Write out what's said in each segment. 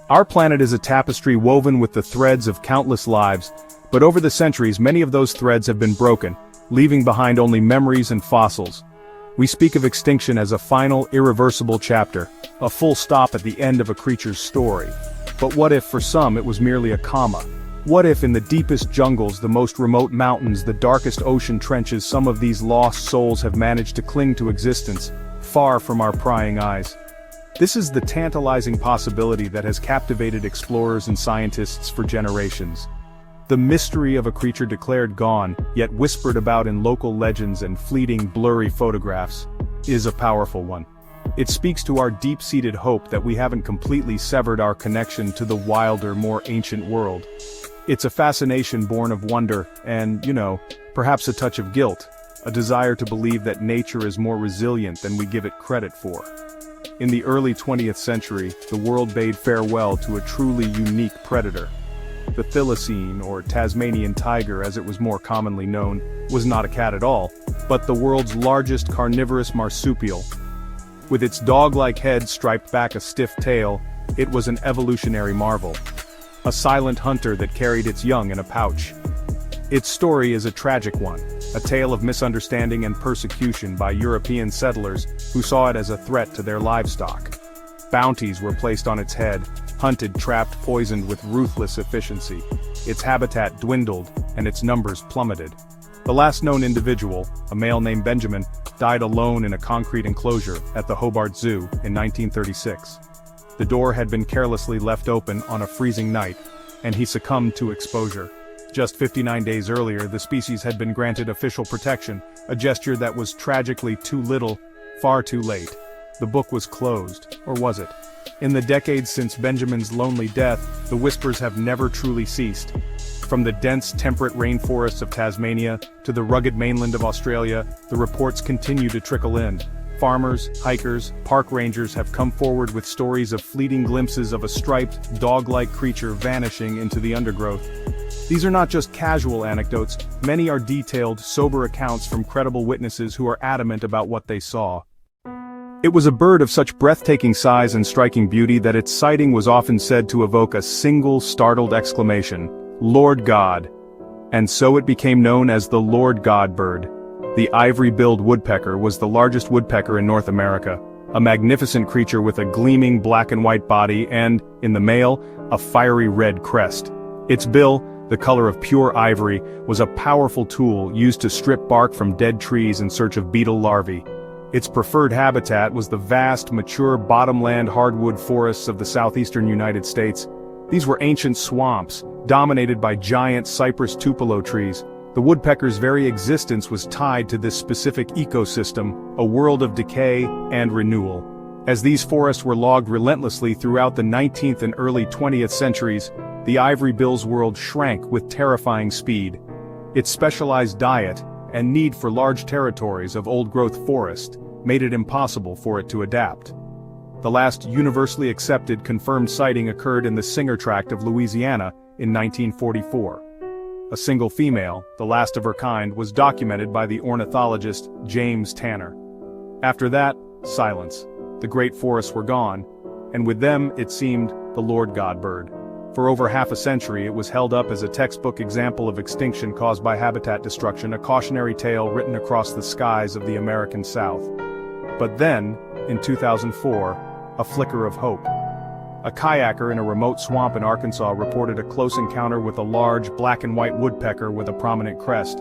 Our planet is a tapestry woven with the threads of countless lives, but over the centuries many of those threads have been broken, leaving behind only memories and fossils. We speak of extinction as a final, irreversible chapter, a full stop at the end of a creature's story. But what if for some it was merely a comma? What if in the deepest jungles, the most remote mountains, the darkest ocean trenches, some of these lost souls have managed to cling to existence, far from our prying eyes? This is the tantalizing possibility that has captivated explorers and scientists for generations. The mystery of a creature declared gone, yet whispered about in local legends and fleeting, blurry photographs, is a powerful one. It speaks to our deep-seated hope that we haven't completely severed our connection to the wilder, more ancient world. It's a fascination born of wonder and, perhaps a touch of guilt, a desire to believe that nature is more resilient than we give it credit for. In the early 20th century, the world bade farewell to a truly unique predator. The thylacine, or Tasmanian tiger as it was more commonly known, was not a cat at all, but the world's largest carnivorous marsupial. With its dog-like head striped back a stiff tail, it was an evolutionary marvel. A silent hunter that carried its young in a pouch. Its story is a tragic one, a tale of misunderstanding and persecution by European settlers who saw it as a threat to their livestock. Bounties were placed on its head, hunted, trapped, poisoned with ruthless efficiency. Its habitat dwindled, and its numbers plummeted. The last known individual, a male named Benjamin, died alone in a concrete enclosure at the Hobart Zoo in 1936. The door had been carelessly left open on a freezing night, and he succumbed to exposure. Just 59 days earlier, the species had been granted official protection, a gesture that was tragically too little, far too late. The book was closed, or was it? In the decades since Benjamin's lonely death, the whispers have never truly ceased. From the dense temperate rainforests of Tasmania to the rugged mainland of Australia, the reports continue to trickle in. Farmers, hikers, park rangers have come forward with stories of fleeting glimpses of a striped, dog-like creature vanishing into the undergrowth. These are not just casual anecdotes, many are detailed, sober accounts from credible witnesses who are adamant about what they saw. It was a bird of such breathtaking size and striking beauty that its sighting was often said to evoke a single startled exclamation, "Lord God!" And so it became known as the Lord God bird. The ivory-billed woodpecker was the largest woodpecker in North America, a magnificent creature with a gleaming black and white body and, in the male, a fiery red crest. Its bill, the color of pure ivory, was a powerful tool used to strip bark from dead trees in search of beetle larvae. Its preferred habitat was the vast, mature bottomland hardwood forests of the southeastern United States. These were ancient swamps, dominated by giant cypress tupelo trees. The woodpecker's very existence was tied to this specific ecosystem, a world of decay and renewal. As these forests were logged relentlessly throughout the 19th and early 20th centuries, the ivory bill's world shrank with terrifying speed. Its specialized diet, and need for large territories of old-growth forest, made it impossible for it to adapt. The last universally accepted confirmed sighting occurred in the Singer Tract of Louisiana in 1944. A single female, the last of her kind, was documented by the ornithologist James Tanner. After that, silence. The great forests were gone, and with them, it seemed, the Lord God bird. For over half a century it was held up as a textbook example of extinction caused by habitat destruction, a cautionary tale written across the skies of the American South. But then, in 2004, a flicker of hope. A kayaker in a remote swamp in Arkansas reported a close encounter with a large black and white woodpecker with a prominent crest.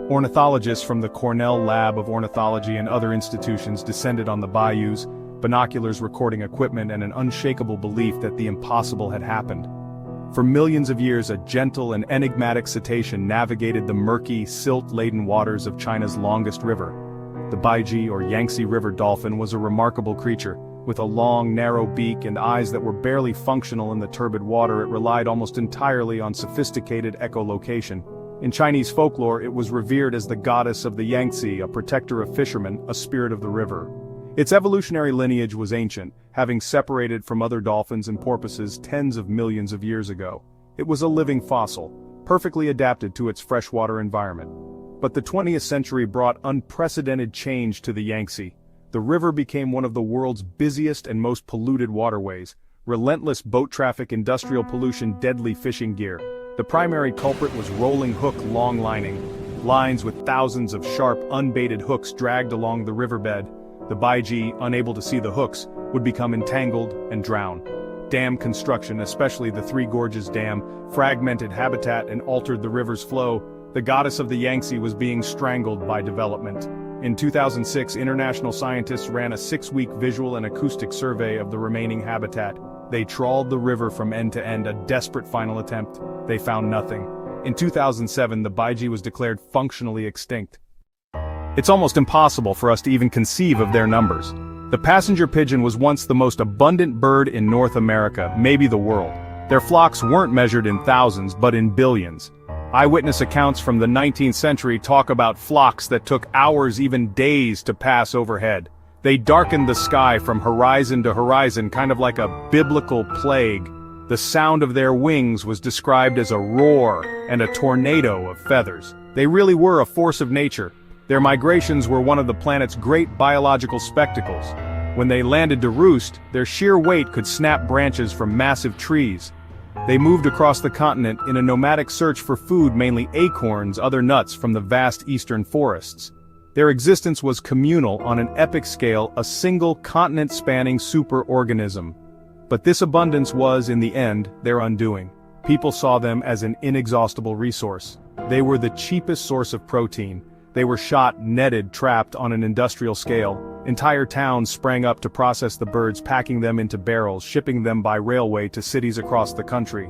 Ornithologists from the Cornell Lab of Ornithology and other institutions descended on the bayous, binoculars, recording equipment, and an unshakable belief that the impossible had happened. For millions of years, a gentle and enigmatic cetacean navigated the murky, silt-laden waters of China's longest river. The Baiji or Yangtze River dolphin was a remarkable creature. With a long, narrow beak and eyes that were barely functional in the turbid water, it relied almost entirely on sophisticated echolocation. In Chinese folklore, it was revered as the goddess of the Yangtze, a protector of fishermen, a spirit of the river. Its evolutionary lineage was ancient, having separated from other dolphins and porpoises tens of millions of years ago. It was a living fossil, perfectly adapted to its freshwater environment. But the 20th century brought unprecedented change to the Yangtze. The river became one of the world's busiest and most polluted waterways, relentless boat traffic, industrial pollution, deadly fishing gear. The primary culprit was rolling hook long lining. Lines with thousands of sharp, unbaited hooks dragged along the riverbed. The Baiji, unable to see the hooks, would become entangled and drown. Dam construction, especially the Three Gorges Dam, fragmented habitat and altered the river's flow. The goddess of the Yangtze was being strangled by development. In 2006, international scientists ran a 6-week visual and acoustic survey of the remaining habitat. They trawled the river from end to end, a desperate final attempt. They found nothing. In 2007, the Baiji was declared functionally extinct. It's almost impossible for us to even conceive of their numbers. The passenger pigeon was once the most abundant bird in North America, maybe the world. Their flocks weren't measured in thousands, but in billions. Eyewitness accounts from the 19th century talk about flocks that took hours, even days, to pass overhead. They darkened the sky from horizon to horizon, kind of like a biblical plague. The sound of their wings was described as a roar and a tornado of feathers. They really were a force of nature. Their migrations were one of the planet's great biological spectacles. When they landed to roost, their sheer weight could snap branches from massive trees. They moved across the continent in a nomadic search for food, mainly acorns, other nuts from the vast eastern forests. Their existence was communal on an epic scale, a single continent-spanning superorganism. But this abundance was, in the end, their undoing. People saw them as an inexhaustible resource. They were the cheapest source of protein. They were shot, netted, trapped on an industrial scale. Entire towns sprang up to process the birds, packing them into barrels, shipping them by railway to cities across the country.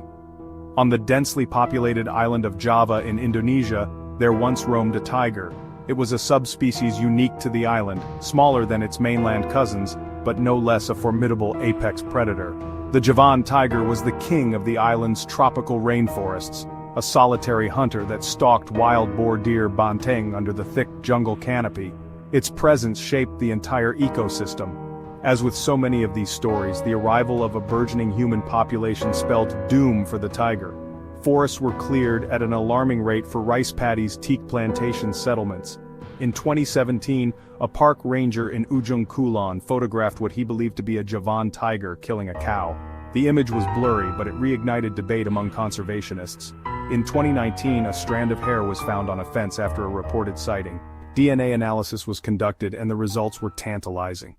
On the densely populated island of Java in Indonesia, there once roamed a tiger. It was a subspecies unique to the island, smaller than its mainland cousins, but no less a formidable apex predator. The Javan tiger was the king of the island's tropical rainforests, a solitary hunter that stalked wild boar deer banteng under the thick jungle canopy. Its presence shaped the entire ecosystem. As with so many of these stories, the arrival of a burgeoning human population spelled doom for the tiger. Forests were cleared at an alarming rate for rice paddies, teak plantation settlements. In 2017, a park ranger in Ujung Kulon photographed what he believed to be a Javan tiger killing a cow. The image was blurry, but it reignited debate among conservationists. In 2019, a strand of hair was found on a fence after a reported sighting. DNA analysis was conducted and the results were tantalizing.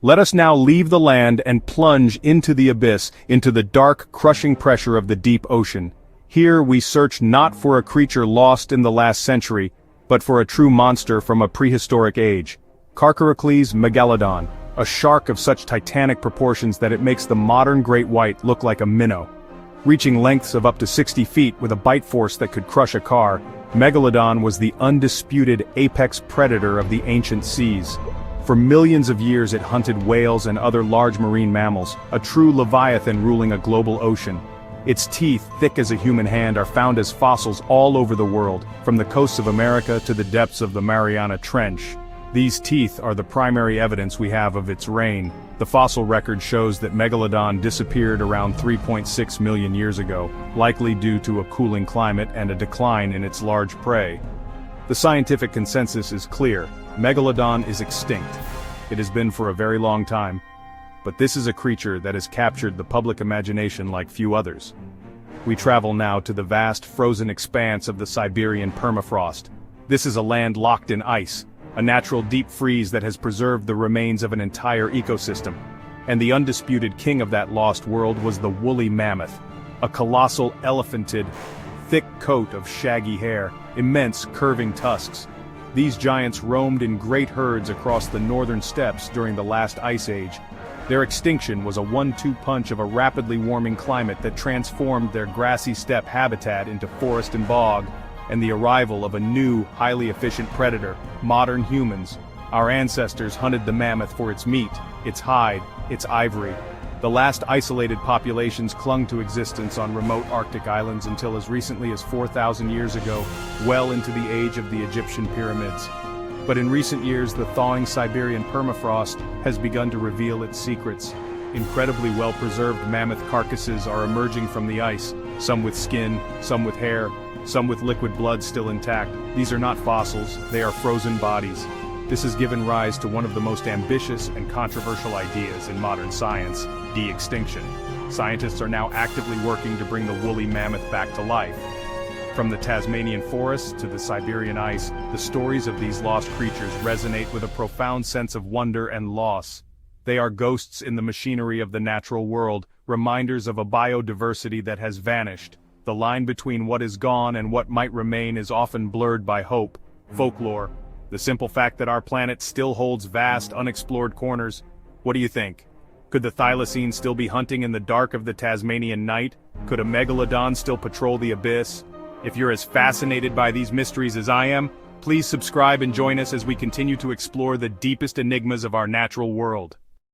Let us now leave the land and plunge into the abyss, into the dark, crushing pressure of the deep ocean. Here we search not for a creature lost in the last century, but for a true monster from a prehistoric age. Carcharocles megalodon, a shark of such titanic proportions that it makes the modern great white look like a minnow. Reaching lengths of up to 60 feet with a bite force that could crush a car, Megalodon was the undisputed apex predator of the ancient seas. For millions of years it hunted whales and other large marine mammals, a true leviathan ruling a global ocean. Its teeth, thick as a human hand, are found as fossils all over the world, from the coasts of America to the depths of the Mariana Trench. These teeth are the primary evidence we have of its reign. The fossil record shows that Megalodon disappeared around 3.6 million years ago, likely due to a cooling climate and a decline in its large prey. The scientific consensus is clear: Megalodon is extinct. It has been for a very long time. But this is a creature that has captured the public imagination like few others. We travel now to the vast frozen expanse of the Siberian permafrost. This is a land locked in ice, a natural deep freeze that has preserved the remains of an entire ecosystem. And the undisputed king of that lost world was the woolly mammoth, a colossal elephantid, thick coat of shaggy hair, immense curving tusks. These giants roamed in great herds across the northern steppes during the last ice age. Their extinction was a 1-2 punch of a rapidly warming climate that transformed their grassy steppe habitat into forest and bog, and the arrival of a new, highly efficient predator, modern humans. Our ancestors hunted the mammoth for its meat, its hide, its ivory. The last isolated populations clung to existence on remote Arctic islands until as recently as 4,000 years ago, well into the age of the Egyptian pyramids. But in recent years, the thawing Siberian permafrost has begun to reveal its secrets. Incredibly well-preserved mammoth carcasses are emerging from the ice, some with skin, some with hair, some with liquid blood still intact. These are not fossils, they are frozen bodies. This has given rise to one of the most ambitious and controversial ideas in modern science: de-extinction. Scientists are now actively working to bring the woolly mammoth back to life. From the Tasmanian forests to the Siberian ice, the stories of these lost creatures resonate with a profound sense of wonder and loss. They are ghosts in the machinery of the natural world, reminders of a biodiversity that has vanished. The line between what is gone and what might remain is often blurred by hope, folklore, the simple fact that our planet still holds vast, unexplored corners. What do you think? Could the thylacine still be hunting in the dark of the Tasmanian night? Could a megalodon still patrol the abyss? If you're as fascinated by these mysteries as I am, please subscribe and join us as we continue to explore the deepest enigmas of our natural world.